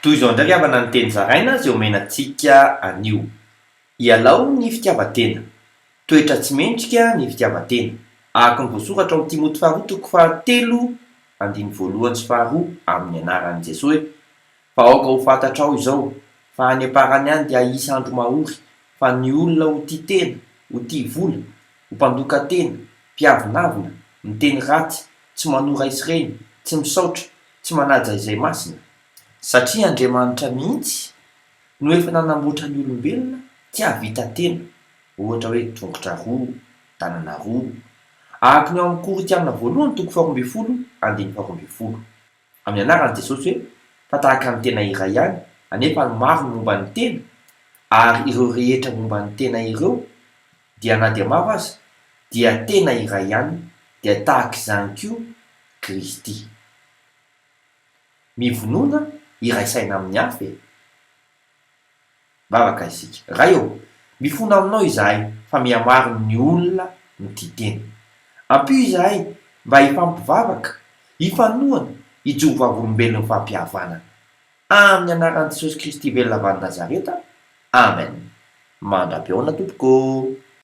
Toy izao ndraiky avana ny teny zaraina zay omenantsika anio. IALAO ny fitiavan-tena, toetra tsy mendrika ny fitiavan-tena. Araka ny voasoratra ao Timoty faharoa toko fahatelo andiny voalohany sy faharoa amin'ny anaran'i Jesosy hoe: fa aoka ho fantatrao izao fa any am-parany any dia hisy andro mahory, fa ny olona ho tia tena, ho tia vola, ho mpandoka tena, mpiavinavina, miteny ratsy, tsy manora isy reny, tsy misaotra, tsy manaja izay masina. Satria Andriamanitra mihitsy no efa nanamboatra ny olombelona tsy havita tena, ohatra hoe tongotra roa, tanana roa. Araka ny ao amin'ny Korinthiana voalohany toko 12 andiny 12. Amin'ny anaran'i Jesosy hoe: fa tahaka ny tena iray ihany, anefa ny maro ny momba ny tena, ary ireo rehetra momba ny tena ireo dia na dia maro aza dia tena iray ihany, dia tahaka izany koa Kristy. Mivonona irasaina amin'ny hafa e. Vavaka isika. Raha eo, mifona aminao izahay fa mihamaro ny olona mitia tena. Ampio izahay mba hifampivavaka, hifanohana, hijobo vavolombelon'ny fampihavanana. Amin'ny anaran'i Jesosy Kristy velona avy any Nazareta. Amen. Mandra-peona tompoko.